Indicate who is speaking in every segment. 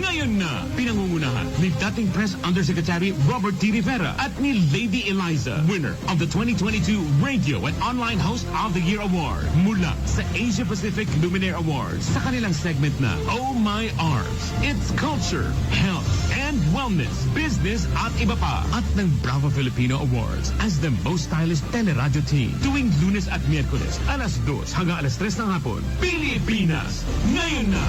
Speaker 1: Ngayon na, pinangungunahan ni dating Press Undersecretary Robert T. Rivera at ni Lady Eliza, winner of the 2022 Radio and Online Host of the Year Award mula sa Asia Pacific Luminaire Awards sa kanilang segment na Oh My Arms. It's culture, health, and wellness, business at iba pa. At ng Bravo Filipino Awards as the most stylish teleradyo team tuwing Lunes at Miyerkules alas 2 hanggang alas 3 ng hapon. Pilipinas, ngayon na!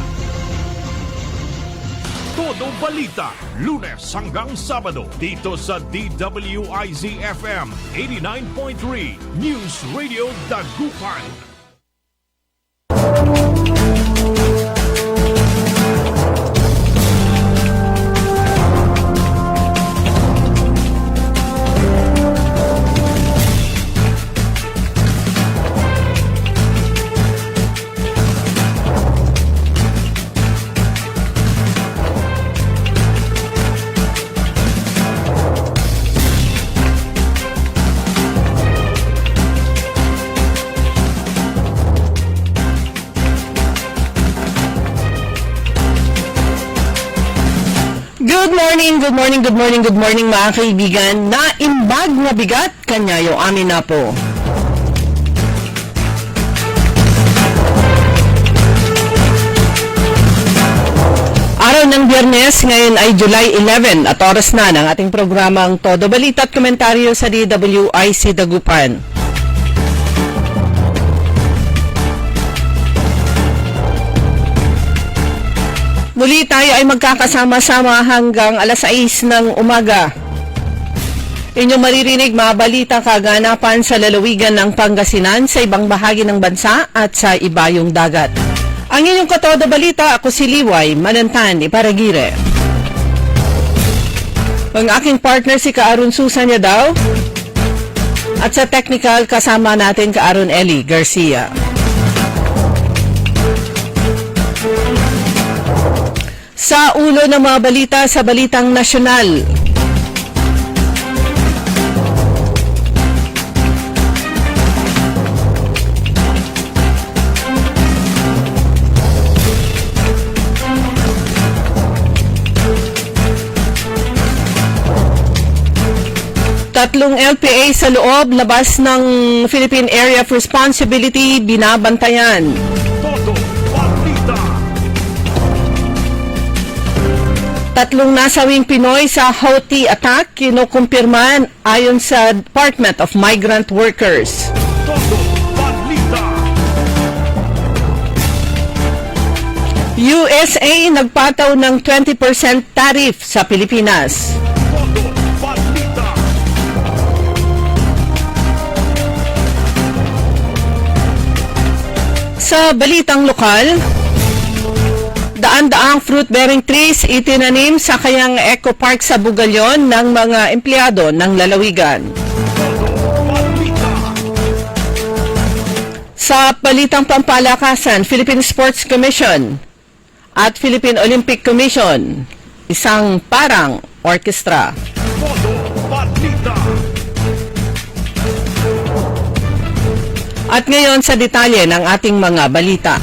Speaker 2: Todo Balita, Lunes hanggang Sabado dito sa DWIZ-FM 89.3 News Radio Dagupan.
Speaker 3: Good morning mga kaibigan. Naimbag na bigat, kanyayo amin na po. Araw ng Biyernes, ngayon ay July 11 at oras na ng ating programang Todo Balita at Komentaryo sa DWIZ Dagupan. Muli tayo ay magkakasama-sama hanggang alas 6 ng umaga. Inyong maririnig mga balita kaganapan sa lalawigan ng Pangasinan, sa ibang bahagi ng bansa at sa ibayong dagat. Ang inyong katoda balita, ako si Liway Manantan Iparagire. Ang aking partner si Kaaron Susan daw. At sa technical kasama natin Kaaron Eli Garcia. Sa ulo ng mga balita sa Balitang Nasyonal. Tatlong LPA sa loob, labas ng Philippine Area of Responsibility, binabantayan. Tatlong nasawing Pinoy sa Houthi attack, kinukumpirman ayon sa Department of Migrant Workers. USA nagpataw ng 20% tariff sa Pilipinas. Sa balitang lokal, daan-daang fruit-bearing trees itinanim sa kayang Eco Park sa Bugalyon ng mga empleyado ng lalawigan. Sa balitang pampalakasan, Philippine Sports Commission at Philippine Olympic Commission, isang parang orkestra. At ngayon sa detalye ng ating mga balita.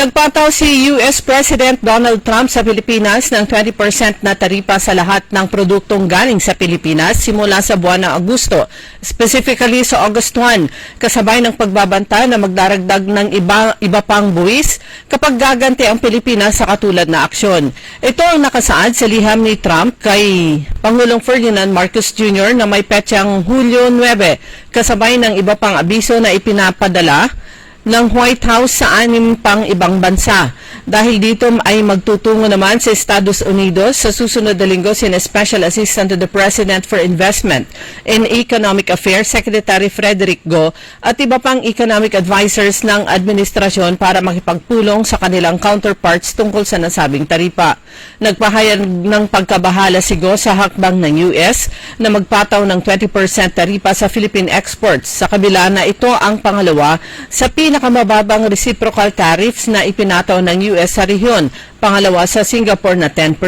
Speaker 3: Nagpataw si US President Donald Trump sa Pilipinas ng 20% na taripa sa lahat ng produktong galing sa Pilipinas simula sa buwan ng Agosto, specifically sa August 1, kasabay ng pagbabanta na magdaragdag ng iba pang buwis kapag gaganti ang Pilipinas sa katulad na aksyon. Ito ang nakasaad sa liham ni Trump kay Pangulong Ferdinand Marcos Jr. na may petsang Hulyo 9, kasabay ng iba pang abiso na ipinapadala ng White House sa 6 pang ibang bansa. Dahil dito ay magtutungo naman sa Estados Unidos sa susunod na linggo si Special Assistant to the President for Investment in Economic Affairs Secretary Frederick Go at iba pang economic advisors ng administrasyon para makipagpulong sa kanilang counterparts tungkol sa nasabing taripa. Nagpahayag ng pagkabahala si Go sa hakbang ng US na magpataw ng 20% taripa sa Philippine exports, sa kabila na ito ang pangalawa sa pinakamababang reciprocal tariffs na ipinataw ng US sa rehiyon, pangalawa sa Singapore na 10%.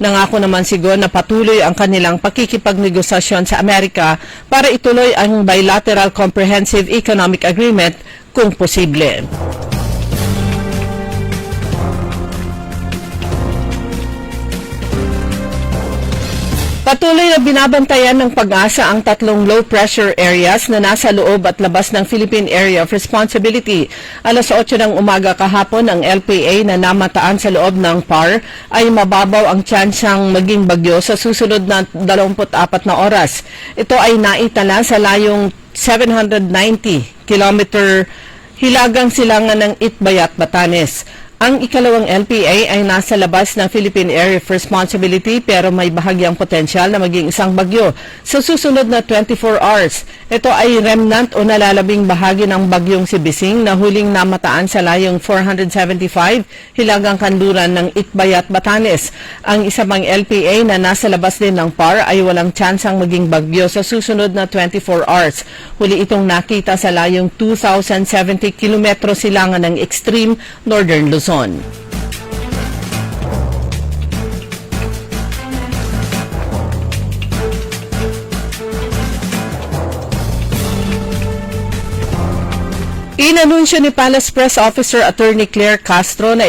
Speaker 3: Nangako naman si Go na patuloy ang kanilang pakikipagnegosasyon sa Amerika para ituloy ang bilateral comprehensive economic agreement kung posible. Patuloy na binabantayan ng Pag-asa ang tatlong low-pressure areas na nasa loob at labas ng Philippine Area of Responsibility. Alas 8 ng umaga kahapon, ang LPA na namataan sa loob ng PAR ay mababaw ang tsansang maging bagyo sa susunod na 24 na oras. Ito ay naitala sa layong 790 kilometer hilagang silangan ng Itbayat, Batanes. Ang ikalawang LPA ay nasa labas ng Philippine Area of Responsibility pero may bahagyang potensyal na maging isang bagyo sa susunod na 24 hours. Ito ay remnant o nalalabing bahagi ng bagyong si Bising na huling namataan sa layong 475 hilagang kanluran ng Itbayat, Batanes. Ang isa pang LPA na nasa labas din ng PAR ay walang tsansang maging bagyo sa susunod na 24 hours. Huli itong nakita sa layong 2,070 kilometro silangan ng extreme northern Luzon. Inanunsyo ni Palace Press Officer Attorney Claire Castro na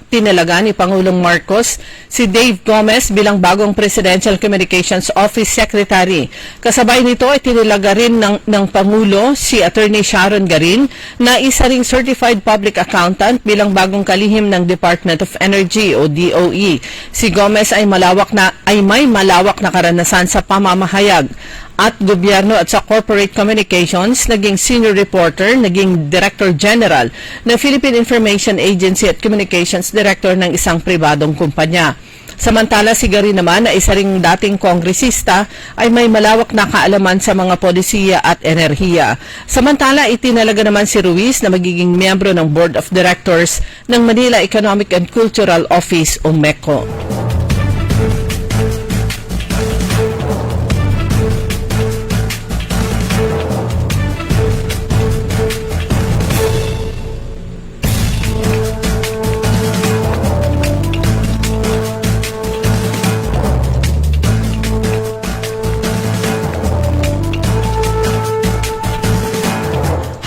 Speaker 3: tinalaga ni Pangulong Marcos si Dave Gomez bilang bagong Presidential Communications Office Secretary. Kasabay nito ay tinalaga rin ng Pangulo si Attorney Sharon Garin na isa ring Certified Public Accountant bilang bagong kalihim ng Department of Energy o DOE. Si Gomez ay may malawak na karanasan sa pamamahayag at gobyerno at sa corporate communications, naging senior reporter, naging director general ng Philippine Information Agency at communications director ng isang pribadong kumpanya. Samantala, si Garin naman na isa ring dating kongresista ay may malawak na kaalaman sa mga polisiya at enerhiya. Samantala, itinalaga naman si Ruiz na magiging miyembro ng Board of Directors ng Manila Economic and Cultural Office o MECO.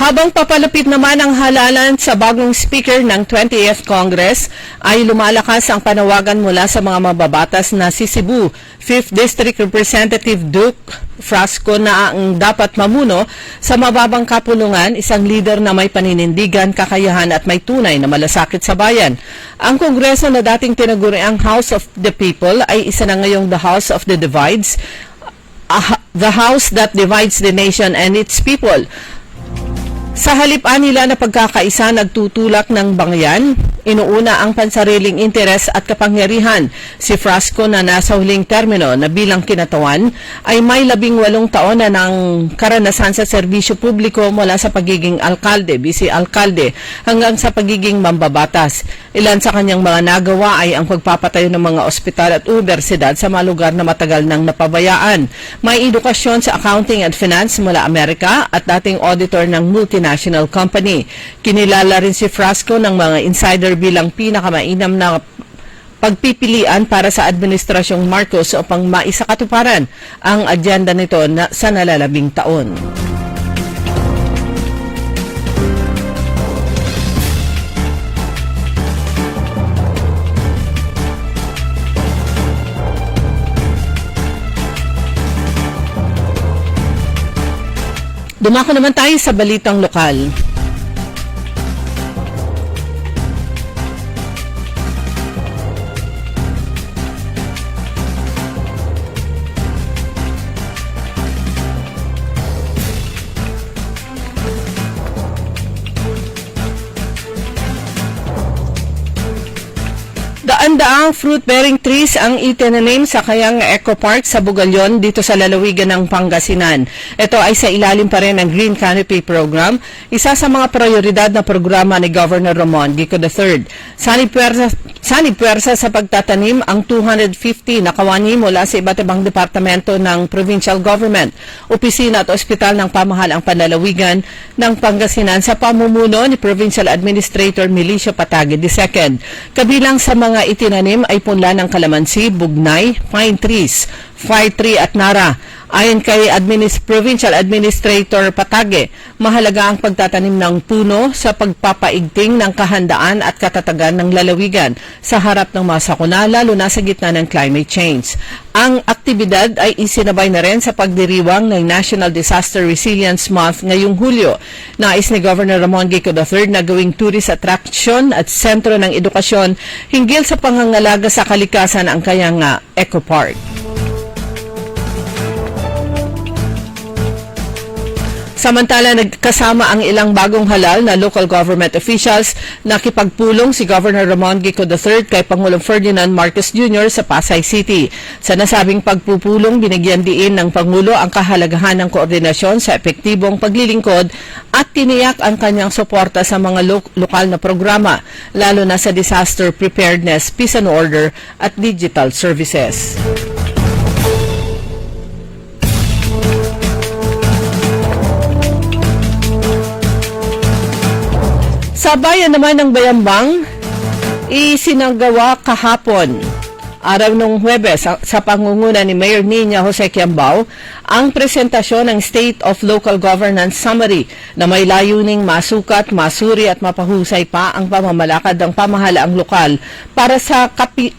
Speaker 3: Habang papalapit naman ang halalan sa bagong speaker ng 20th Congress, ay lumalakas ang panawagan mula sa mga mababatas na si Cebu 5th District Representative Duke Frasco na ang dapat mamuno sa mababang kapulungan, isang leader na may paninindigan, kakayahan at may tunay na malasakit sa bayan. Ang Kongreso na dating tinaguriang House of the People ay isa na ngayong the House of the Divides, the House that divides the nation and its people. Sa halip nila na pagkakaisa, nagtutulak ng bangyan, inuuna ang pansariling interes at kapangyarihan. Si Frasco na nasa huling termino na bilang kinatawan ay may 18 taon na ng karanasan sa serbisyo publiko mula sa pagiging alkalde, vice-alkalde hanggang sa pagiging mambabatas. Ilan sa kanyang mga nagawa ay ang pagpapatayo ng mga ospital at universidad sa mga lugar na matagal nang napabayaan. May edukasyon sa accounting at finance mula Amerika at dating auditor ng multinational company. Kinilala rin si Frasco ng mga insider bilang pinakamainam na pagpipilian para sa Administrasyong Marcos upang maisakatuparan ang agenda nito sa nalalabing taon. Dumako naman tayo sa balitang lokal. Daang fruit-bearing trees ang itinanim sa Kayang Eco Park sa Bugalyon dito sa lalawigan ng Pangasinan. Ito ay sa ilalim pa rin ng Green Canopy Program, isa sa mga prioridad na programa ni Governor Ramon Gico III. Sanib puwersa sa pagtatanim ang 250 na kawani mula sa iba't ibang departamento ng provincial government, opisina at ospital ng pamahalaang panlalawigan ng Pangasinan sa pamumuno ni Provincial Administrator Milicio Patage II. Kabilang sa mga itinanim ay punla ng kalamansi, bugnay, pine trees, fire tree at nara. Ayon kay Provincial Administrator Patage, mahalaga ang pagtatanim ng puno sa pagpapaigting ng kahandaan at katatagan ng lalawigan sa harap ng mga sakuna, lalo na sa gitna ng climate change. Ang aktibidad ay isinabay na rin sa pagdiriwang ng National Disaster Resilience Month ngayong Hulyo. Nais ni Governor Ramon Gico III na gawing tourist attraction at sentro ng edukasyon hinggil sa pangangalaga sa kalikasan ang Kayang Eco Park. Samantala, nagkasama ang ilang bagong halal na local government officials, nakipagpulong si Governor Ramon Gico III kay Pangulong Ferdinand Marcos Jr. sa Pasay City. Sa nasabing pagpupulong, binigyan diin ng Pangulo ang kahalagahan ng koordinasyon sa epektibong paglilingkod at tiniyak ang kanyang suporta sa mga lokal na programa, lalo na sa disaster preparedness, peace and order at digital services. Sa bayan naman ng Bayambang, isinagawa kahapon, araw ng Huwebes, sa pangunguna ni Mayor Nina Jose Quiambao, ang presentasyon ng State of Local Governance Summary na may layuning masukat, masuri at mapahusay pa ang pamamalakad ng pamahalaang lokal para sa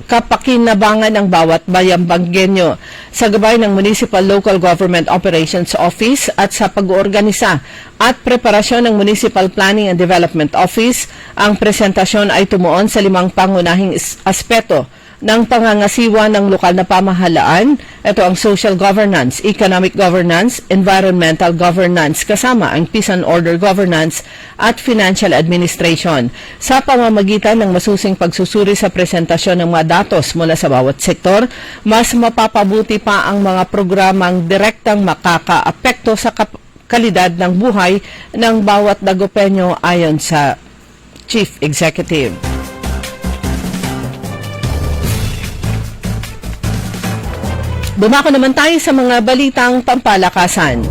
Speaker 3: kapakinabangan ng bawat bayambanggenyo sa gabay ng Municipal Local Government Operations Office at sa pag-oorganisa at preparasyon ng Municipal Planning and Development Office. Ang presentasyon ay tumuon sa 5 pangunahing aspeto ng pangangasiwa ng lokal na pamahalaan. Ito ang social governance, economic governance, environmental governance, kasama ang peace and order governance at financial administration. Sa pamamagitan ng masusing pagsusuri sa presentasyon ng mga datos mula sa bawat sektor, mas mapapabuti pa ang mga programang direktang makakaapekto sa kalidad ng buhay ng bawat dagopenyo ayon sa Chief Executive. Bumako naman tayo sa mga balitang pampalakasan.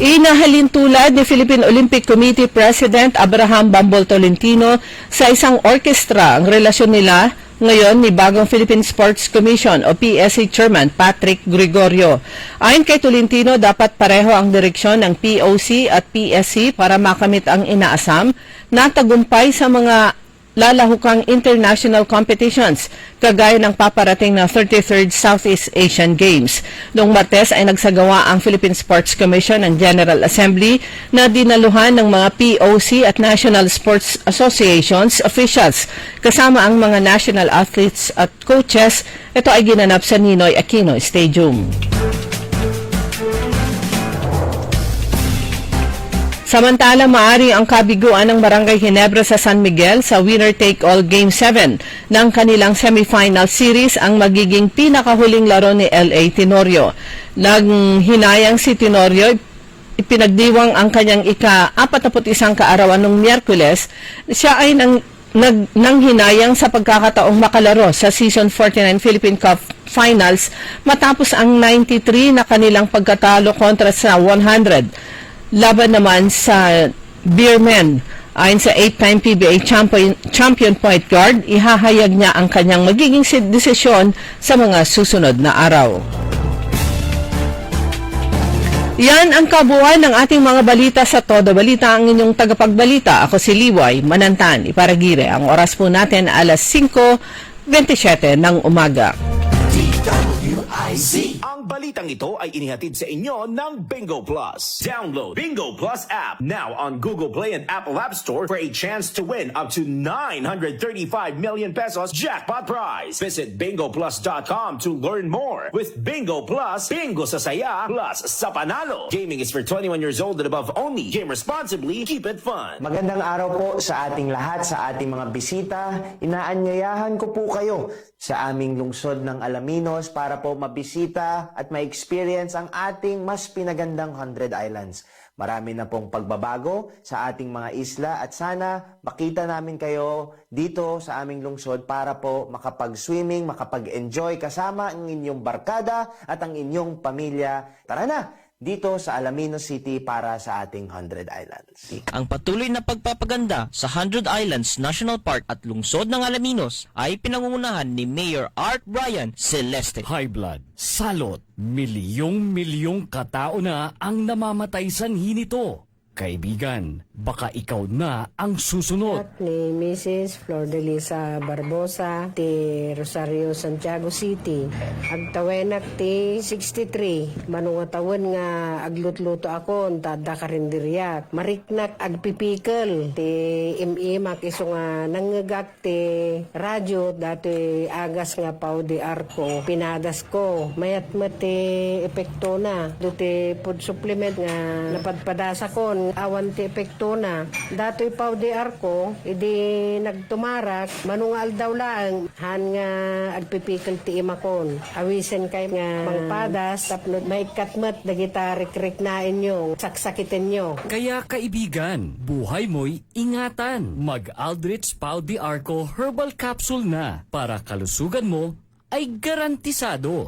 Speaker 3: Inahalin tulad ni Philippine Olympic Committee President Abraham Bambol Tolentino sa isang orkestra ang relasyon nila ngayon ni bagong Philippine Sports Commission o PSC Chairman Patrick Gregorio. Ayon kay Tolentino, dapat pareho ang direksyon ng POC at PSC para makamit ang inaasam na tagumpay sa mga lalahukang international competitions, kagaya ng paparating na 33rd Southeast Asian Games. Noong Martes ay nagsagawa ang Philippine Sports Commission ng General Assembly na dinaluhan ng mga POC at National Sports Associations officials, kasama ang mga national athletes at coaches. Ito ay ginanap sa Ninoy Aquino Stadium. Samantala, maari ang kabiguan ng Barangay Ginebra sa San Miguel sa winner-take-all Game 7 ng kanilang semifinal series ang magiging pinakahuling laro ni LA Tenorio. Nanghinayang si Tenorio, ipinagdiwang ang kanyang ika-41 kaarawan noong Miyerkules. Siya ay nanghinayang sa pagkakataong makalaro sa Season 49 Philippine Cup Finals matapos ang 93 na kanilang pagkatalo kontra sa 100. Laban naman sa Beermen. Ayon sa 8-time PBA champion point guard, ihahayag niya ang kanyang magiging desisyon sa mga susunod na araw. Yan ang kabuuan ng ating mga balita sa Todo Balita. Ang inyong tagapagbalita, ako si Liway Manantan, Iparagire. Ang oras po natin alas 5:27 ng umaga.
Speaker 4: DWIZ ang Balitang ito ay inihatid sa inyo ng Bingo Plus. Download Bingo Plus app now on Google Play and Apple App Store for a chance to win up to 935 million pesos jackpot prize. Visit bingoplus.com to learn more. With Bingo Plus, bingo sa saya plus sa panalo. Gaming is for 21 years old and above only. Game responsibly. Keep it fun.
Speaker 5: Magandang araw po sa ating lahat, sa ating mga bisita. Inaanyayahan ko po kayo sa aming lungsod ng Alaminos para po mabisita at ma-experience ang ating mas pinagandang 100 Islands. Marami na pong pagbabago sa ating mga isla at sana makita namin kayo dito sa aming lungsod para po makapag-swimming, makapag-enjoy kasama ang inyong barkada at ang inyong pamilya. Tara na! Dito sa Alaminos City para sa ating 100 Islands.
Speaker 6: Ang patuloy na pagpapaganda sa 100 Islands National Park at lungsod ng Alaminos ay pinangungunahan ni Mayor Art Brian Celeste.
Speaker 7: High blood, salot, milyong-milyong katao na ang namamatay sanhi nito. Kaibigan, baka ikaw na ang susunod.
Speaker 8: At ni Mrs. Flor de Lisa Barbosa, ti Rosario, Santiago City. Agtawenak ti 63. Manungatawan nga aglutluto ako, tada karinderyak. Mariknak agpipikal. Ti imimak iso nga nangagak ti radyo, dati agas nga pao di arko. Pinadas ko. Mayat ti epekto na. Duti food supplement nga napadpadasa ko. Awan ti epekto na. Dato'y pao di arko, idi nagtumarak, manungal daw lang, han nga agpipikal ti imakon. Awisen kay nga mangpadas, tapnod may katmat, dagita rik-rik na inyo, saksakitin nyo.
Speaker 7: Kaya kaibigan, buhay mo'y ingatan. Mag-Aldrich Pau de Arco Herbal Capsule na para kalusugan mo ay garantisado.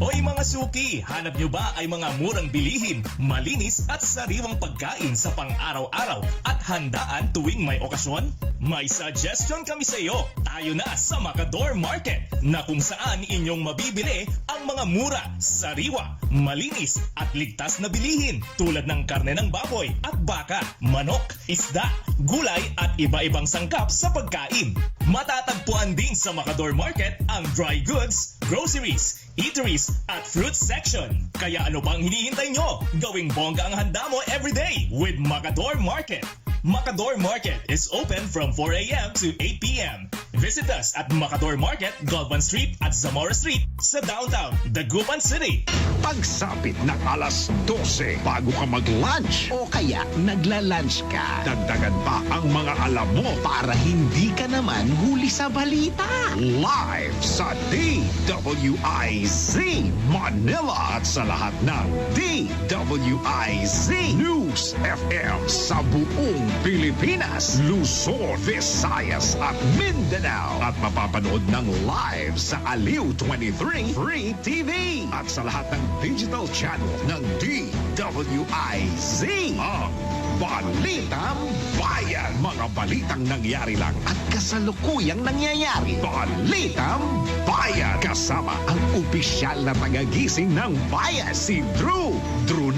Speaker 9: Hoy mga suki, hanap nyo ba ay mga murang bilihin, malinis at sariwang pagkain sa pang-araw-araw at handaan tuwing may okasyon? May suggestion kami sa iyo. Tayo na sa Macador Market na kung saan inyong mabibili ang mga mura, sariwa, malinis at ligtas na bilihin tulad ng karne ng baboy at baka, manok, isda, gulay at iba-ibang sangkap sa pagkain. Matatagpuan din sa Macador Market ang dry goods, groceries, eateries at fruit section. Kaya ano bang hinihintay nyo? Gawing bongga ang handa mo everyday with Macador Market. Macador Market is open from 4 a.m. to 8 p.m. Visit us at Macador Market, Galvan Street at Zamora Street sa downtown, Dagupan City.
Speaker 2: Pagsapit ng alas 12 bago ka mag-lunch
Speaker 10: O kaya nagla-lunch ka
Speaker 2: dagdagan pa ang mga alam mo
Speaker 10: para hindi ka naman huli sa balita.
Speaker 2: live sa DWIZ Manila at sa lahat ng DWIZ News FM sa buong Pilipinas, Luzon, Visayas at Mindanao at mapapanood ng live sa Aliw 23 Free TV at sa lahat ng digital channel ng DWIZ. Ang Balitang Bayan. Mga balitang nangyari lang at kasalukuyang nangyayari. Balitang Bayan. Kasama ang opisyal na tagagising ng bayan, si Drew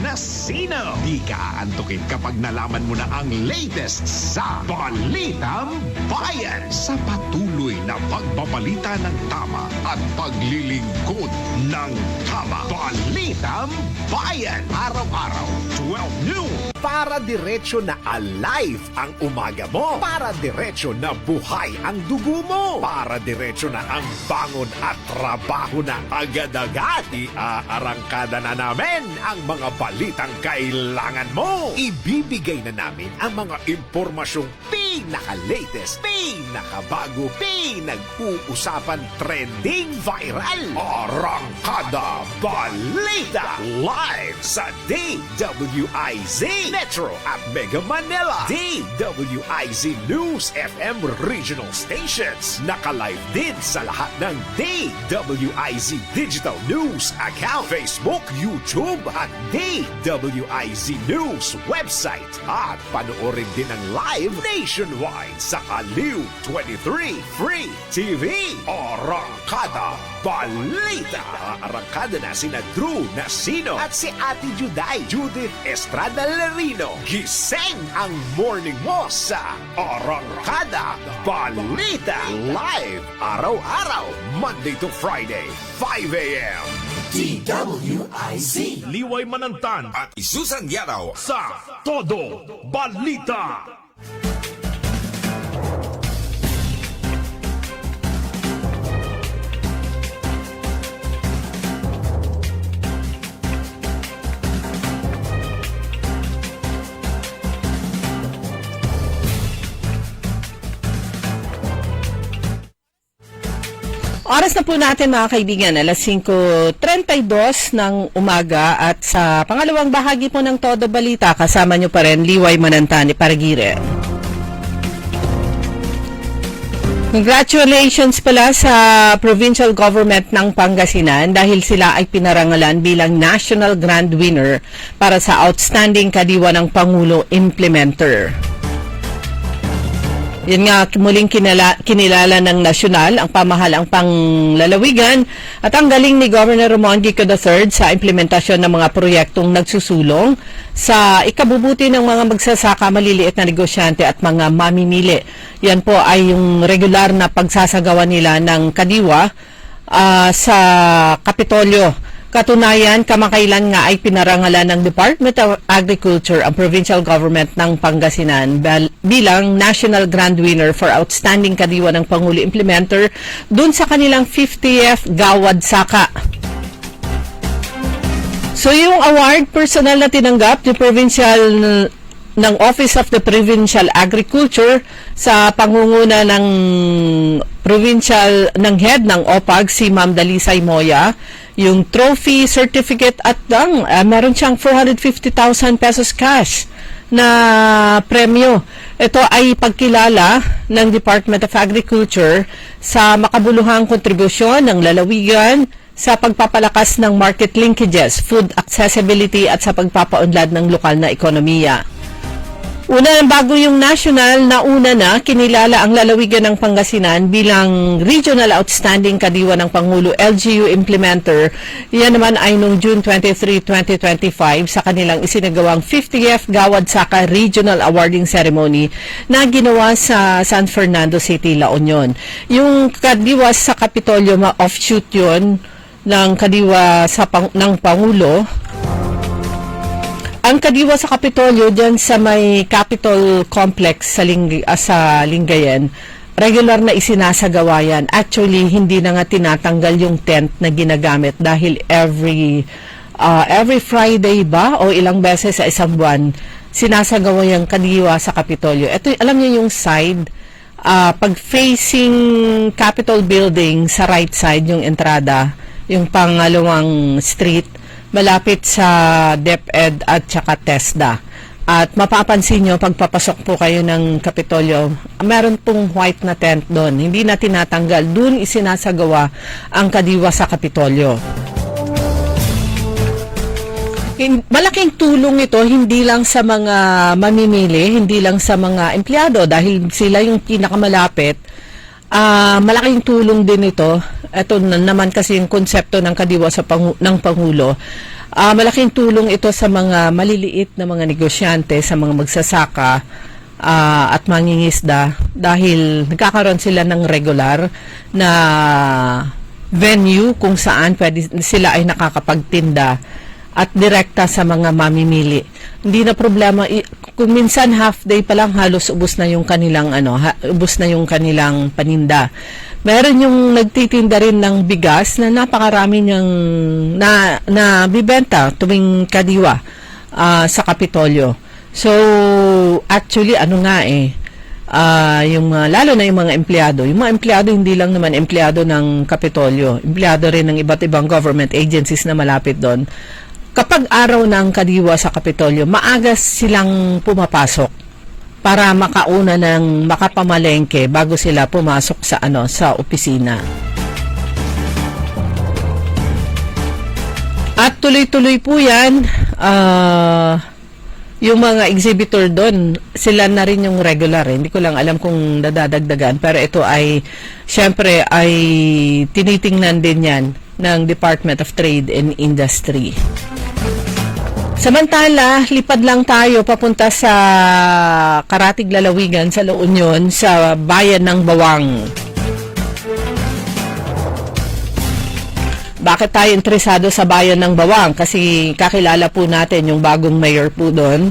Speaker 2: Nasino. Di ka aantukin kapag nalaman mo na ang latest sa Balitang Bayan. Sa patuloy na pagbabalita ng tama at paglilingkod ng tama. Balitang Bayan. Araw-araw, 12 noon. Para diretso na alive ang umaga mo. Para diretso na buhay ang dugo mo. Para diretso na ang bangon at trabaho na agad-agad. Iaarangkada na namin ang mga balitang kailangan mo. Ibibigay na namin ang mga impormasyong pinaka-latest, pinakabago, pinag-uusapan, trending, viral. Arangkada Balita live sa DWIZ Metro at Mega Manila. DWIZ News FM regional stations. Naka-live din sa lahat ng DWIZ Digital News account, Facebook, YouTube at DWIZ News website. At panoorin din ang live nationwide sa Aliw 23 Free TV. Arangkada Balita. Arangkada na sina Drew Nasino at si Ate Juday Judith Estrada Larry Aquino. Gising ang morning mo sa Arangkada Balita. Live araw-araw, Monday to Friday, 5 a.m. DWIZ.
Speaker 1: Liway Manantan
Speaker 2: At Isusan Yaraw
Speaker 1: sa Todo Balita.
Speaker 3: Oras na po natin mga kaibigan, alas 5:32 ng umaga at sa pangalawang bahagi po ng Todo Balita, kasama nyo pa rin Liway Manantani Paragire. Congratulations pala sa provincial government ng Pangasinan dahil sila ay pinarangalan bilang National Grand Winner para sa Outstanding Kadiwa ng Pangulo Implementer. Yan nga, muling kinilala ng nasyonal ang pamahalang panglalawigan at ang galing ni Governor Ramon Gico III sa implementasyon ng mga proyektong nagsusulong sa ikabubuti ng mga magsasaka, maliliit na negosyante at mga mamimili. Yan po ay yung regular na pagsasagawa nila ng kadiwa sa Kapitolyo. Katunayan, kamakailan nga ay pinarangalan ng Department of Agriculture ang provincial government ng Pangasinan bilang National Grand Winner for Outstanding Kadiwa ng Pangulo Implementer dun sa kanilang 50th Gawad Saka. So yung award, personal na tinanggap ni ng Office of the Provincial Agriculture sa pangunguna ng head ng OPAG, si Ma'am Dalisay Moya. Yung trophy, certificate at meron siyang 450,000 pesos cash na premyo. Ito ay pagkilala ng Department of Agriculture sa makabuluhang kontribusyon ng lalawigan sa pagpapalakas ng market linkages, food accessibility at sa pagpapaunlad ng lokal na ekonomiya. Una, bago yung national, nauna na kinilala ang lalawigan ng Pangasinan bilang Regional Outstanding Kadiwa ng Pangulo LGU Implementer. Yan naman ay noong June 23, 2025 sa kanilang isinagawang 50th Gawad Saka Regional Awarding Ceremony na ginawa sa San Fernando City, La Union. Yung kadiwa sa Kapitolyo, offshoot yun ng kadiwa ng Pangulo. Ang kadiwa sa Kapitolyo dyan sa may Capitol Complex sa Lingayen, regular na isinasagawa yan. Actually, hindi na nga tinatanggal yung tent na ginagamit dahil every Friday ba o ilang beses sa isang buwan, sinasagawa yung kadiwa sa Kapitolyo. Ito, alam niyo yung side, pag facing Capitol Building sa right side, yung entrada, yung pangalawang street, malapit sa DepEd at saka TESDA. At mapapansin nyo, pagpapasok po kayo ng Kapitolyo, meron pong white na tent doon. Hindi na tinatanggal. Doon isinasagawa ang kadiwa sa Kapitolyo. Malaking tulong ito, hindi lang sa mga mamimili, hindi lang sa mga empleyado, dahil sila yung pinakamalapit. Malaking tulong din ito. Ito naman kasi yung konsepto ng kadiwa ng Pangulo. Malaking tulong ito sa mga maliliit na mga negosyante, sa mga magsasaka at mangingisda dahil nagkakaroon sila ng regular na venue kung saan pwede sila ay nakakapagtinda at direkta sa mga mamimili. Hindi na problema kung minsan half day pa lang halos ubos na yung kanilang paninda. Meron yung nagtitinda rin ng bigas na napakarami niyang na bibenta tuwing kadiwa sa Kapitolyo. So actually lalo na yung mga empleyado. Yung mga empleyado hindi lang naman empleyado ng Kapitolyo, empleyado rin ng iba't ibang government agencies na malapit doon. Kapag araw ng kadiwa sa Kapitolyo, maaga silang pumapasok para makauna ng makapamalengke bago sila pumasok sa opisina. At tuloy-tuloy po yan, yung mga exhibitor doon, sila na rin yung regular. Hindi ko lang alam kung dadagdagan, pero ito ay, syempre, ay tinitingnan din yan ng Department of Trade and Industry. Samantala, lipad lang tayo papunta sa Karatig Lalawigan sa La Union sa bayan ng Bawang. Bakit tayo interesado sa bayan ng Bawang? Kasi kakilala po natin yung bagong mayor po doon.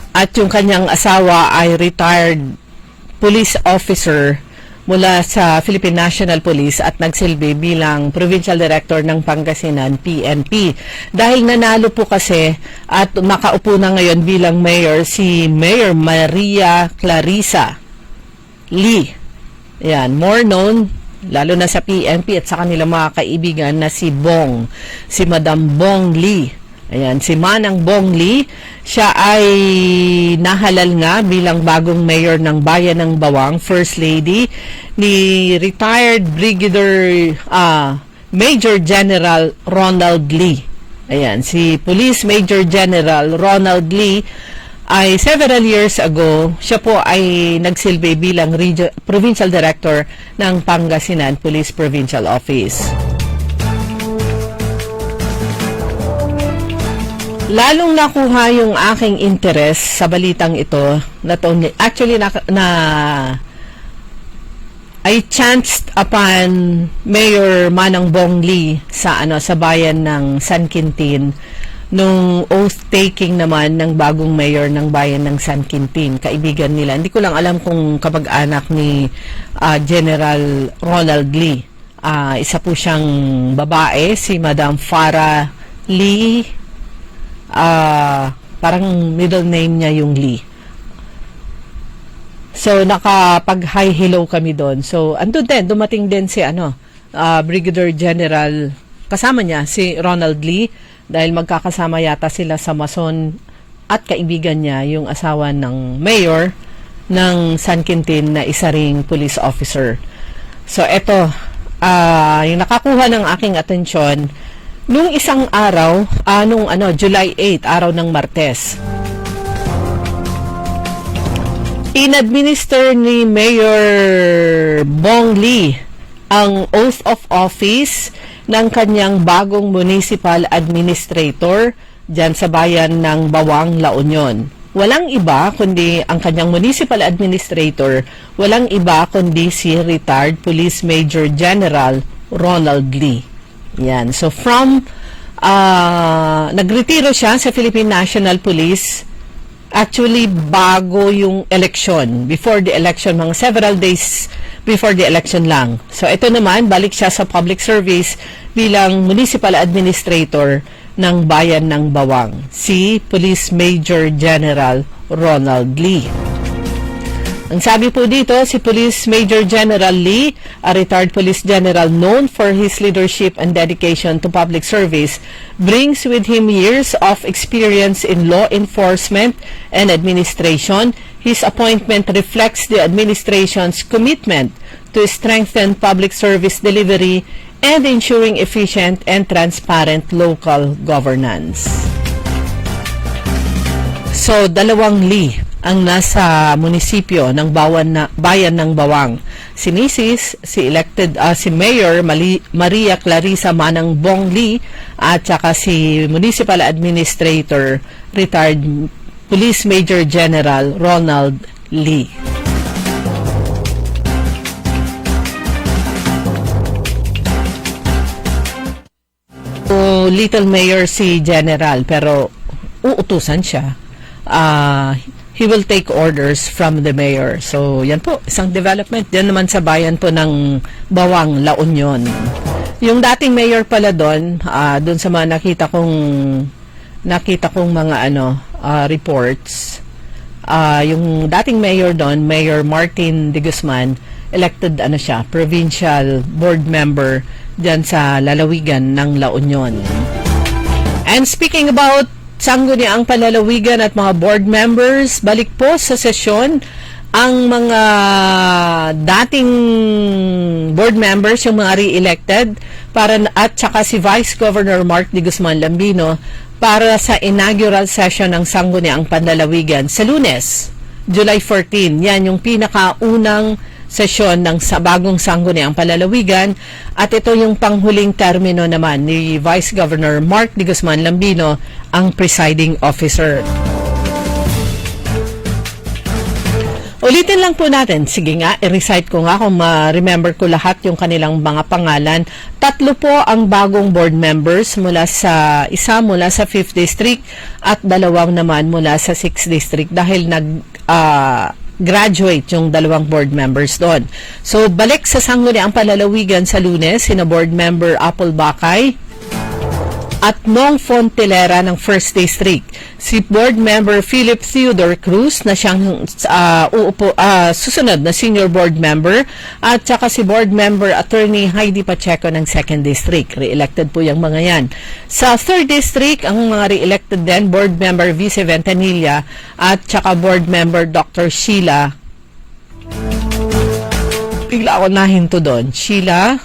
Speaker 3: At yung kanyang asawa ay retired police officer mula sa Philippine National Police at nagsilbi bilang Provincial Director ng Pangasinan, PNP. Dahil nanalo po kasi at nakaupo na ngayon bilang mayor si Mayor Maria Clarissa Lee. Yan, more known lalo na sa PNP at sa kanilang mga kaibigan na si Bong, si Madam Bong Lee. Ayan, si Manang Bong Lee, siya ay nahalal nga bilang bagong mayor ng Bayan ng Bawang, First Lady ni retired Brigadier Major General Ronald Lee. Ayan, si Police Major General Ronald Lee ay several years ago, siya po ay nagsilbi bilang Provincial Director ng Pangasinan Police Provincial Office. Lalong nakuha yung aking interest sa balitang ito na actually I chanced upon Mayor Manang Bong Lee sa bayan ng San Quintin nung oath taking naman ng bagong mayor ng bayan ng San Quintin, kaibigan nila. Hindi ko lang alam kung kamag-anak ni General Ronald Lee. Isa po siyang babae, si Madam Farah Lee. Parang middle name niya yung Lee. So nakapag-hi hello kami doon. So andun din, dumating din si Brigadier General, kasama niya si Ronald Lee, dahil magkakasama yata sila sa Mason at kaibigan niya yung asawa ng mayor ng San Quintin na isa ring police officer. So eto, yung nakakuha ng aking atensyon nung isang araw, July 8, araw ng Martes. In-administer ni Mayor Bong Lee ang oath of office ng kanyang bagong municipal administrator dyan sa bayan ng Bawang, La Union. Walang iba kundi ang kanyang municipal administrator, walang iba kundi si retired Police Major General Ronald Lee. Yan. So from nagretiro siya sa Philippine National Police actually bago yung election, before the election, mga several days before the election lang. So ito naman, balik siya sa public service bilang municipal administrator ng bayan ng Bawang, si Police Major General Ronald Lee. Ang sabi po dito, si Police Major General Lee, a retired police general known for his leadership and dedication to public service, brings with him years of experience in law enforcement and administration. His appointment reflects the administration's commitment to strengthen public service delivery and ensuring efficient and transparent local governance. So, dalawang Lee ang nasa munisipyo ng bayan ng Bawang. Si Mrs., si Mayor Maria Clarissa Manang Bong Lee at saka si Municipal Administrator, retired Police Major General Ronald Lee. Little Mayor si General, pero uutusan siya. He will take orders from the mayor. So, yan po, isang development. Yan naman sa bayan po ng Bawang, La Union. Yung dating mayor pala doon, doon sa mga nakita kong mga reports, yung dating mayor doon, Mayor Martin De Guzman, elected siya, provincial board member dyan sa lalawigan ng La Union. And speaking about sangguniang palalawigan at mga board members, balik po sa sesyon ang mga dating board members, yung mga re-elected, at saka si Vice Governor Mark De Guzman Lambino para sa inaugural session ng sangguniang panlalawigan sa Lunes, July 14. Yan yung pinakaunang sesyon ng sa bagong sangguniang palalawigan at ito yung panghuling termino naman ni Vice Governor Mark D. Guzman Lambino, ang presiding officer. Ulitin lang po natin. Sige nga, i-recite ko nga kung ma-remember ko lahat yung kanilang mga pangalan. 3 po ang bagong board members mula sa 5th District at 2 naman mula sa 6th District dahil graduate yung 2 board members doon. So, balik sa sangguniang palalawigan sa Lunes, sina board member Apple Bakay at Nong Fontelera ng 1st District. Si Board Member Philip Theodore Cruz na siyang susunod na Senior Board Member at saka si Board Member Attorney Heidi Pacheco ng 2nd District. Re-elected po yung mga yan. Sa 3rd District, ang mga re-elected din, Board Member Vice Ventanilla at saka Board Member Dr. Sheila. Bigla ako nahinto doon. Sheila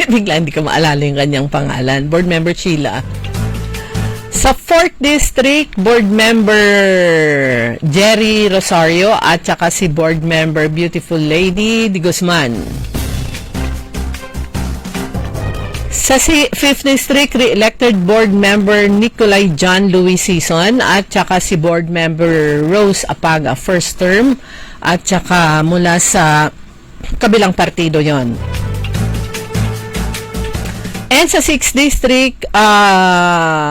Speaker 3: bigla hindi ko maalala yung kanyang pangalan. Board Member Sheila. Sa 4th District, Board Member Jerry Rosario at saka si Board Member Beautiful Lady de Guzman. Sa 5th District, re-elected Board Member Nicolay John Louis Season at saka si Board Member Rose Apaga, first term, at saka mula sa kabilang partido yon. And sa 6th District,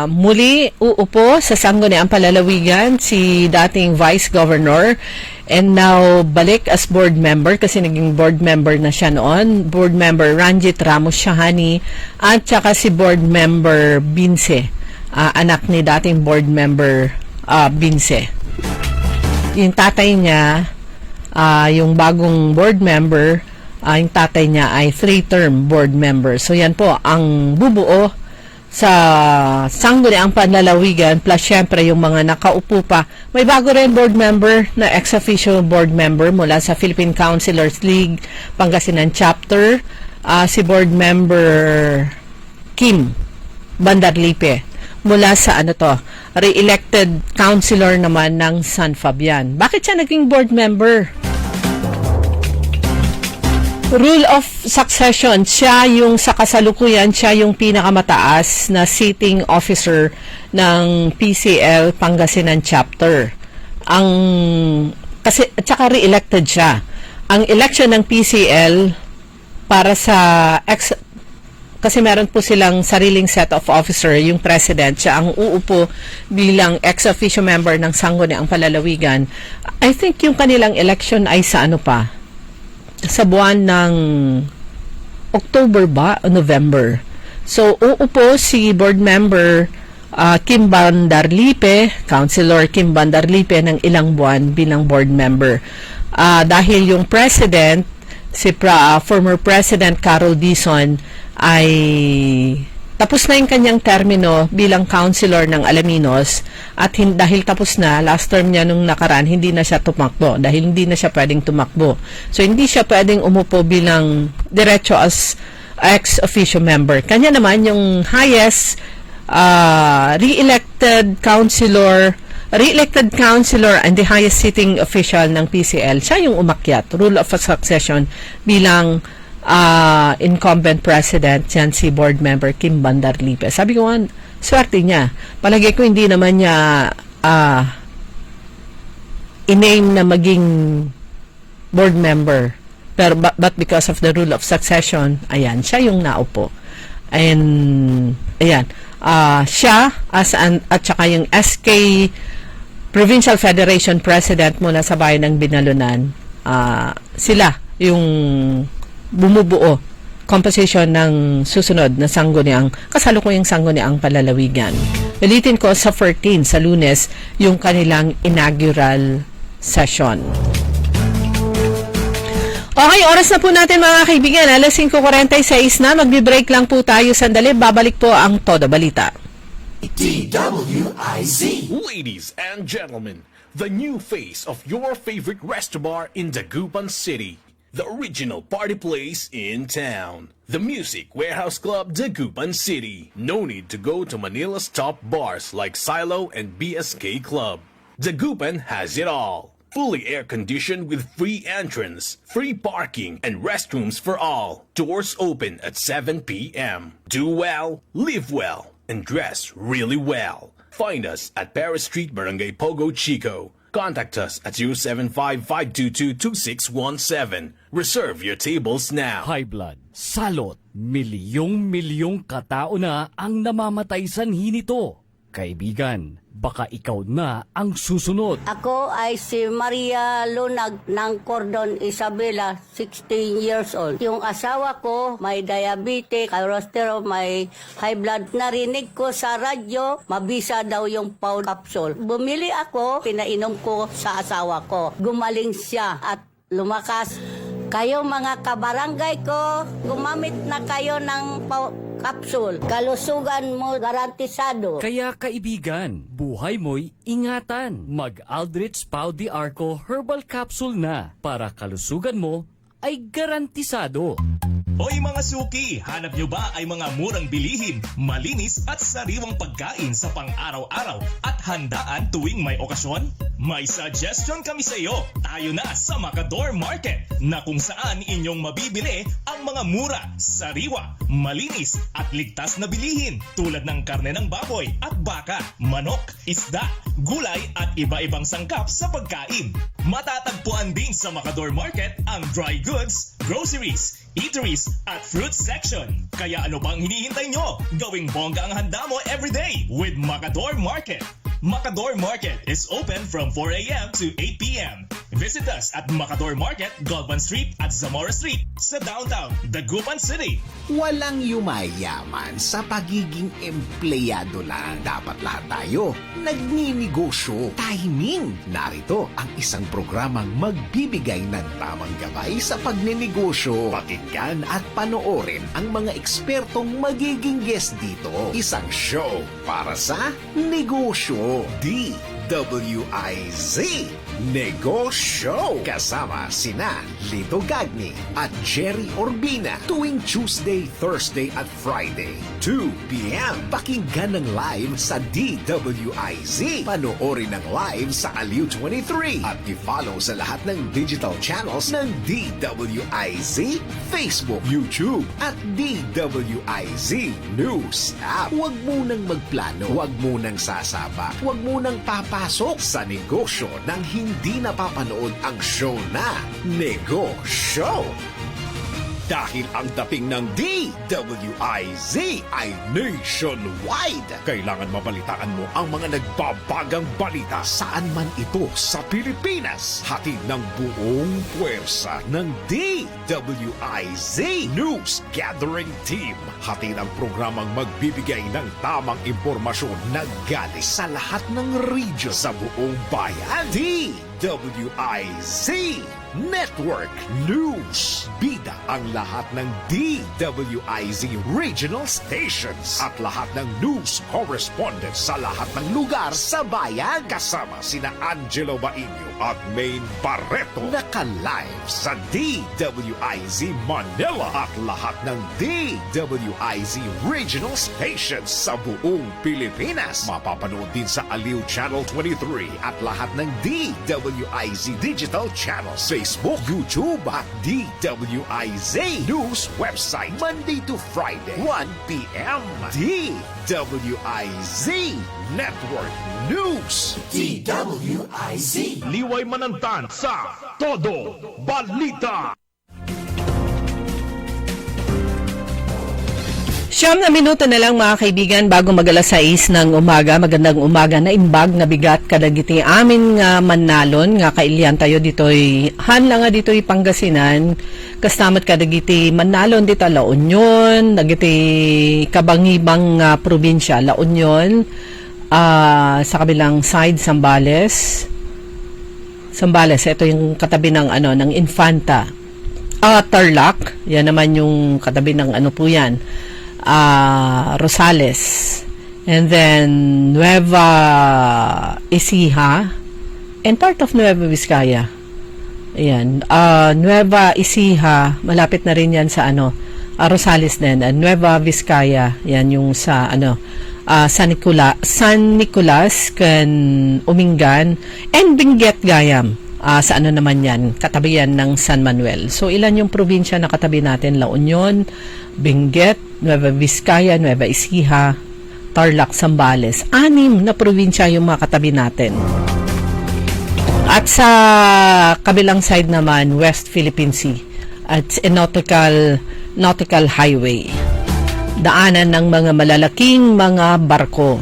Speaker 3: muli uupo sa sangguniang palalawigan si dating Vice Governor and now balik as board member kasi naging board member na siya noon. Board member Ranjit Ramos Shahani at saka si board member Binse, anak ni dating board member Binse. Yung tatay niya, yung bagong board member, yung tatay niya ay 3-term board member. So yan po ang bubuo sa sangguniang panlalawigan plus syempre yung mga nakaupo pa. May bago rin board member na ex-officio board member mula sa Philippine Councilors League Pangasinan Chapter, si board member Kim Bandarlipe mula sa re-elected councilor naman ng San Fabian. Bakit siya naging board member? Rule of succession, siya yung sa kasalukuyan, siya yung pinakamataas na sitting officer ng PCL Pangasinan Chapter. Kasi at saka re-elected siya. Ang election ng PCL para sa kasi meron po silang sariling set of officer, yung president, siya ang uupo bilang ex-officio member ng Sangguniang Palalawigan. I think yung kanilang election ay sa sa buwan ng October ba o November. So, uupo si board member Kim Bandarlipe, Councilor Kim Bandarlipe ng ilang buwan bilang board member. Dahil yung president, si former President Carol Dizon ay tapos na yung kanyang termino bilang councilor ng Alaminos at dahil tapos na, last term niya nung nakaraan, hindi na siya tumakbo dahil hindi na siya pwedeng tumakbo. So, hindi siya pwedeng umupo bilang diretso as ex-officio member. Kanya naman yung highest re-elected councilor and the highest sitting official ng PCL, siya yung umakyat, rule of succession bilang incumbent president, yan si board member Kim Bandarlipe. Sabi ko nga, swerte niya. Palagay ko hindi naman niya in-name na maging board member. Pero but because of the rule of succession, ayan, siya yung naupo. And ayan, siya at saka yung SK Provincial Federation President mula sa bayan ng Binalunan, sila yung bumubuo composition ng susunod na kasalukuyang sangguniang palalawigan. Ulitin ko sa 14 sa Lunes yung kanilang inaugural session. Okay, oras na po natin mga kaibigan. 5:46 na. Magbi-break lang po tayo sandali. Babalik po ang Todo Balita.
Speaker 4: DWIZ. Ladies and gentlemen, the new face of your favorite resto bar in Dagupan City. The original party place in town. The Music Warehouse Club, Dagupan City. No need to go to Manila's top bars like Silo and BSK Club.
Speaker 11: Dagupan has it all. Fully air-conditioned with free entrance, free parking, and restrooms for all. Doors open at 7 p.m. Do well, live well, and dress really well. Find us at Paris Street, Barangay Pogo, Chico. Contact us at 075-522-2617. Reserve your tables now.
Speaker 7: High blood, salot, milyong-milyong katao na ang namamatay sanhi nito. Kaibigan, baka ikaw na ang susunod.
Speaker 12: Ako ay si Maria Lunag ng Cordon Isabela, 16 years old. Yung asawa ko may diabetes, cholesterol, may high blood. Narinig ko sa radyo, mabisa daw yung Paul capsule. Bumili ako, pinainom ko sa asawa ko. Gumaling siya at lumakas. Kayo mga kabarangay ko, gumamit na kayo ng capsule. Kalusugan mo garantisado.
Speaker 7: Kaya kaibigan, buhay mo'y ingatan. Mag-Aldrich Pau de Arco Herbal Capsule na para kalusugan mo ay garantisado.
Speaker 9: Hoy mga suki, hanap nyo ba ay mga murang bilihin, malinis at sariwang pagkain sa pang-araw-araw at handaan tuwing may okasyon? May suggestion kami sa iyo. Tayo na sa Macador Market na kung saan inyong mabibili ang mga mura, sariwa, malinis at ligtas na bilihin tulad ng karne ng baboy at baka, manok, isda, gulay at iba-ibang sangkap sa pagkain. Matatagpuan din sa Macador Market ang dry goods, groceries, eateries at fruit section. Kaya ano bang hinihintay nyo? Gawing bongga ang handa mo everyday with Macador Market. Macador Market is open from 4 a.m. to 8 p.m. Visit us at Macador Market, Galvan Street at Zamora Street sa downtown Dagupan City.
Speaker 10: Walang yumayaman sa pagiging empleyado lang. Dapat lahat tayo nagninegosyo. Timing! Narito ang isang programang magbibigay ng tamang gabay sa pagnenegosyo. Pakinggan at panoorin ang mga ekspertong magiging guest dito. Isang show para sa negosyo. DWIZ Negosyo. Kasama sina Lito Gagni at Jerry Orbina tuwing Tuesday, Thursday at Friday 2 p.m. Pakinggan ng live sa DWIZ. Panoorin ng live sa Aliw 23 at i-follow sa lahat ng digital channels ng DWIZ, Facebook, YouTube at DWIZ News App. Huwag munang magplano, huwag munang sasaba, huwag munang papasok sa negosyo nang hindi napapanood ang show na Negosyo. Dahil ang dating ng DWIZ ay nationwide. Kailangan mabalitaan mo ang mga nagbabagang balita saan man ito sa Pilipinas. Hatid ng buong puwersa ng DWIZ News Gathering Team. Hatid ang programang magbibigay ng tamang impormasyon na galing sa lahat ng region sa buong bayan. DWIZ Network News. Bida ang lahat ng DWIZ regional stations at lahat ng news correspondents sa lahat ng lugar sa bayan. Kasama sina Angelo Bainio at Maine Barreto. Naka-live sa DWIZ Manila at lahat ng DWIZ regional stations sa buong Pilipinas. Mapapanood din sa Aliw Channel 23 at lahat ng DWIZ digital channels. Facebook, YouTube at DWIZ News website Monday to Friday 1 p.m. DWIZ Network News. DWIZ.
Speaker 2: Liway manantan sa Todo Balita.
Speaker 3: 9 na minuto na lang mga kaibigan bago mag-alas 6 ng umaga. Magandang umaga na imbag na bigat kadagiti amin nga manalon nga kailian tayo dito'y hanla nga dito'y Pangasinan. Kastamat kadagiti manalon dito La Union, dagiti kabangibang probinsya La Union, sa kabilang side Zambales. Ito yung katabi ng ng Infanta. Tarlac, yan naman yung katabi ng po yan. Rosales, and then Nueva Ecija and part of Nueva Vizcaya. Ayan, Nueva Ecija, malapit na rin yan sa Rosales din, and Nueva Vizcaya, yan yung sa San Nicolas, kan Umingan, and Benguet Gayam. Sa ano naman yan, katabi yan ng San Manuel. So ilan yung probinsya na katabi natin? La Union, Benguet, Nueva Vizcaya, Nueva Ecija, Tarlac, Zambales. 6 na probinsya yung mga katabi natin. At sa kabilang side naman, West Philippine Sea at nautical highway. Daanan ng mga malalaking mga barko.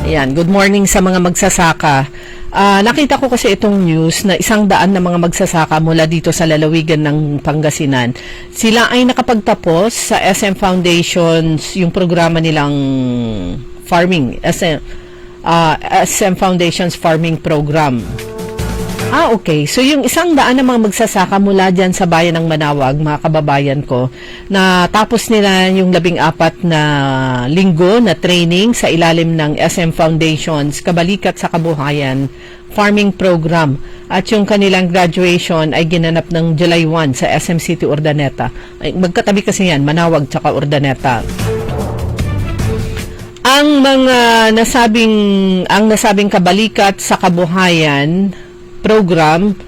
Speaker 3: Ayan, good morning sa mga magsasaka. Nakita ko kasi itong news na 100 na mga magsasaka mula dito sa lalawigan ng Pangasinan. Sila ay nakapagtapos sa SM Foundations, yung programa nilang farming, SM Foundations Farming Program. Okay. So yung 100 na mga magsasaka mula dyan sa bayan ng Manawag, mga kababayan ko, na tapos nila yung 14 na linggo na training sa ilalim ng SM Foundations Kabalikat sa Kabuhayan Farming Program. At yung kanilang graduation ay ginanap ng July 1 sa SM City Urdaneta. Ay, magkatabi kasi yan, Manawag tsaka Urdaneta. Ang nasabing Kabalikat sa Kabuhayan program,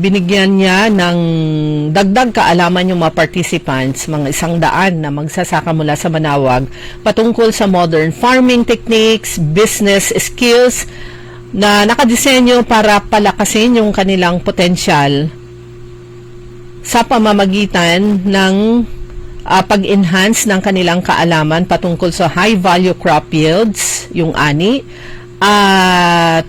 Speaker 3: binigyan niya ng dagdag kaalaman yung mga participants, mga 100 na magsasaka mula sa Manawag, patungkol sa modern farming techniques, business skills na nakadisenyo para palakasin yung kanilang potensyal sa pamamagitan ng pag-enhance ng kanilang kaalaman patungkol sa high-value crop yields, yung ani, at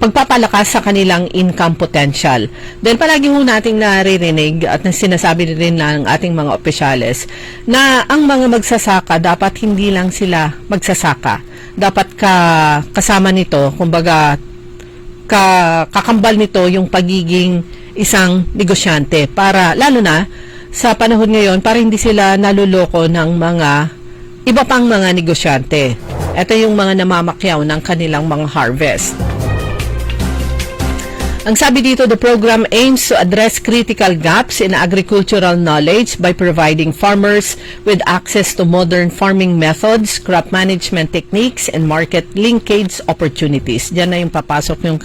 Speaker 3: pagpapalakas sa kanilang income potential. Dahil palagi ho nating naririnig at sinasabi rin ng ating mga opisyales na ang mga magsasaka dapat hindi lang sila magsasaka. Dapat kasama nito, kumbaga kakambal nito yung pagiging isang negosyante para, lalo na sa panahon ngayon, para hindi sila naluloko ng mga iba pang mga negosyante. Ito yung mga namamakyaw ng kanilang mga harvest. Ang sabi dito, the program aims to address critical gaps in agricultural knowledge by providing farmers with access to modern farming methods, crop management techniques, and market linkage opportunities. Diyan na yung papasok yung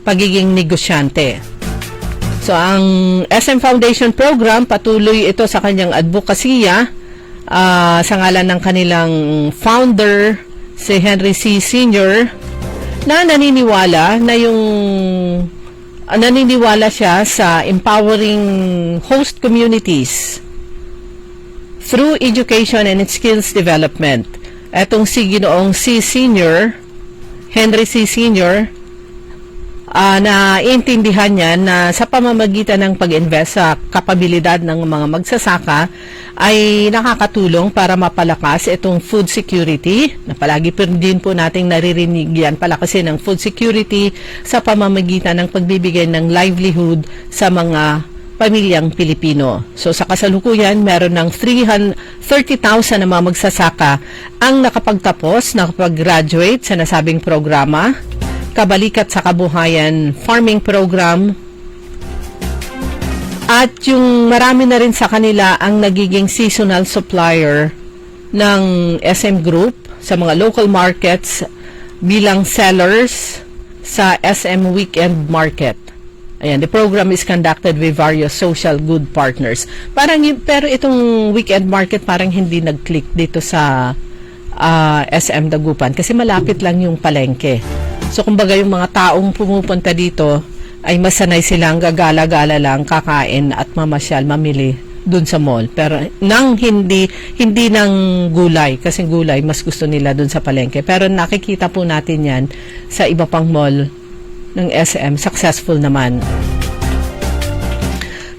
Speaker 3: pagiging negosyante. So, ang SM Foundation program, patuloy ito sa kanyang advokasya sa ngalan ng kanilang founder, si Henry C. Sr., na naniniwala siya sa empowering host communities through education and skills development. Etong si Ginoong C. Sr., Henry C. Sr., na iintindihan niya na sa pamamagitan ng pag-invest sa kapabilidad ng mga magsasaka ay nakakatulong para mapalakas itong food security, na palagi din po nating naririnig yan, palakasin ng food security sa pamamagitan ng pagbibigay ng livelihood sa mga pamilyang Pilipino. So sa kasalukuyan, meron ng 30,000 na mga magsasaka ang nakapag-graduate sa nasabing programa, Kabalikat sa Kabuhayan Farming Program, at yung marami na rin sa kanila ang nagiging seasonal supplier ng SM Group sa mga local markets bilang sellers sa SM Weekend Market. Ayan, the program is conducted with various social good partners. Pero itong Weekend Market parang hindi nag-click dito sa SM Dagupan kasi malapit lang yung palengke. So, kumbaga yung mga taong pumupunta dito ay masanay silang gagala-gala lang, kakain at mamasyal, mamili dun sa mall. Pero hindi ng gulay, kasi gulay mas gusto nila dun sa palengke. Pero nakikita po natin yan sa iba pang mall ng SM, successful naman.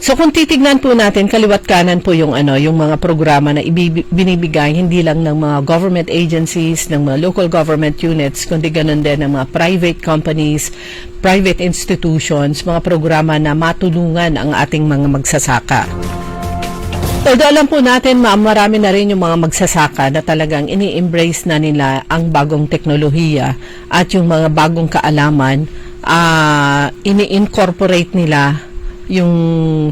Speaker 3: So kung titignan po natin, kaliwat kanan po yung mga programa na binibigay hindi lang ng mga government agencies, ng mga local government units, kundi ganun din ng mga private companies, private institutions, mga programa na matulungan ang ating mga magsasaka. Although alam po natin, marami na rin yung mga magsasaka na talagang ini-embrace na nila ang bagong teknolohiya at yung mga bagong kaalaman, ini-incorporate nila yung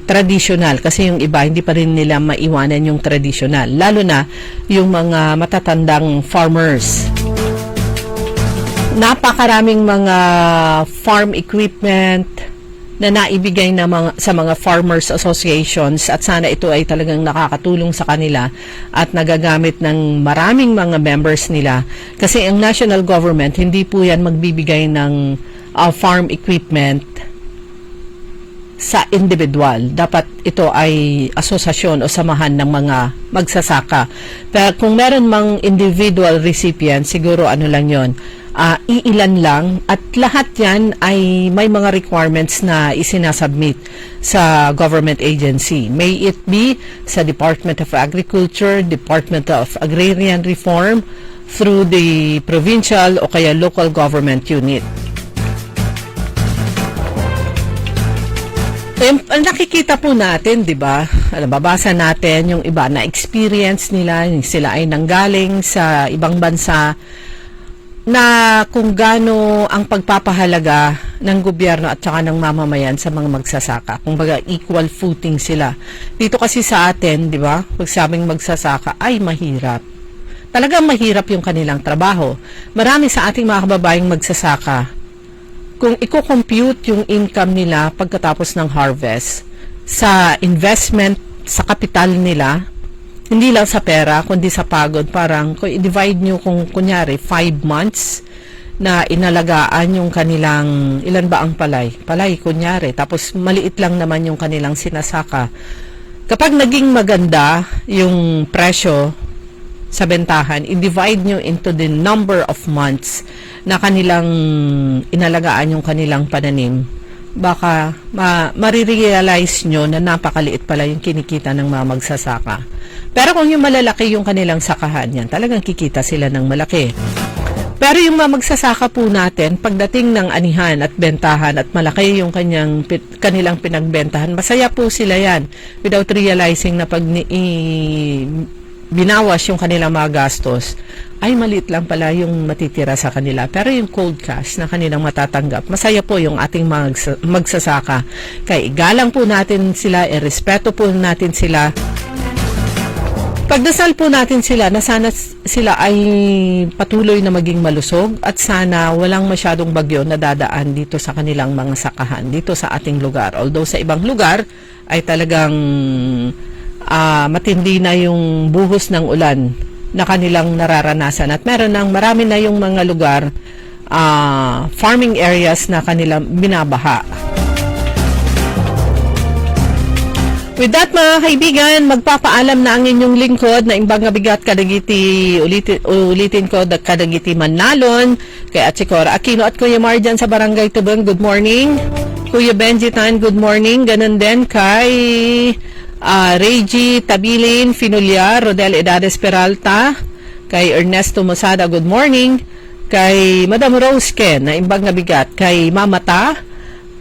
Speaker 3: traditional, kasi yung iba hindi pa rin nila maiwanan yung traditional, lalo na yung mga matatandang farmers. Napakaraming mga farm equipment na naibigay na sa mga farmers associations, at sana ito ay talagang nakakatulong sa kanila at nagagamit ng maraming mga members nila, kasi ang national government hindi po yan magbibigay ng farm equipment sa individual. Dapat ito ay asosasyon o samahan ng mga magsasaka. Pero kung meron mang individual recipient, siguro ano lang yon, iilan lang, at lahat yan ay may mga requirements na isinasubmit sa government agency. May it be sa Department of Agriculture, Department of Agrarian Reform, through the provincial o kaya local government unit. Nakikita po natin, 'di ba? Nababasa natin yung iba na experience nila, sila ay nanggaling sa ibang bansa, na kung gaano ang pagpapahalaga ng gobyerno at saka ng mamamayan sa mga magsasaka. Kung baga equal footing sila. Dito kasi sa atin, 'di ba? Pag sabing magsasaka ay mahirap. Talagang mahirap yung kanilang trabaho. Marami sa ating mga kababayang magsasaka, kung i-compute yung income nila pagkatapos ng harvest sa investment sa kapital nila, hindi lang sa pera kundi sa pagod, parang kung i-divide nyo, kung kunyari 5 months na inalagaan yung kanilang, ilan ba ang palay kunyari, tapos maliit lang naman yung kanilang sinasaka. Kapag naging maganda yung presyo sa bentahan, i-divide nyo into the number of months na kanilang inalagaan yung kanilang pananim, baka marirealize nyo na napakaliit pala yung kinikita ng mga magsasaka. Pero kung yung malalaki yung kanilang sakahan, yan talagang kikita sila ng malaki. Pero yung mga magsasaka po natin, pagdating ng anihan at bentahan at malaki yung kanilang pinagbentahan, masaya po sila yan without realizing na pag binawas yung kanilang mga gastos, ay maliit lang pala yung matitira sa kanila. Pero yung cold cash na kanilang matatanggap, masaya po yung ating magsasaka. Kaya igalang po natin sila, irespeto po natin sila. Pagdasal po natin sila na sana sila ay patuloy na maging malusog, at sana walang masyadong bagyo na dadaan dito sa kanilang mga sakahan, dito sa ating lugar. Although sa ibang lugar ay talagang matindi na yung buhos ng ulan na kanilang nararanasan, at marami na yung mga lugar, farming areas na kanilang binabaha. With that, mga kaibigan, magpapaalam na ang inyong lingkod na Imbang Bigat Kadagiti, ulitin ko, Kadagiti Manalon, kay Atsikor Aquino at Kuya Marjan sa Barangay Tubong, good morning. Kuya Benji Tan, good morning. Ganun din kay Reggie Tabilin Finuliar, Rodel Edades Peralta, kay Ernesto Mosada, good morning. Kay Madam Rose Ken na Imbang Bigat, kay Mamata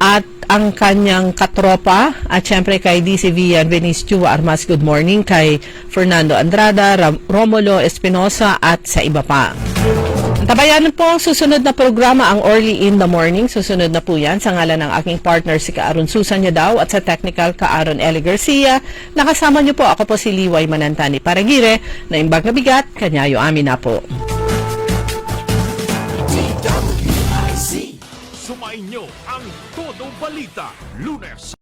Speaker 3: at ang kanyang katropa, at syempre kay DC Vian Venice Chua Armas, good morning. Kay Fernando Andrada, Romulo Espinosa at sa iba pa. Tabayan po ang susunod na programa, ang Early in the Morning. Susunod na po yan sa ngalan ng aking partner si Kaaron Susan Yadaw, at sa technical Kaaron Eli Garcia. Nakasama niyo po, ako po si Liway Manantani Paragire na Imbang Bigat, kanyayo amin na po.
Speaker 2: Sumainyo ang Todo Balita, Lunes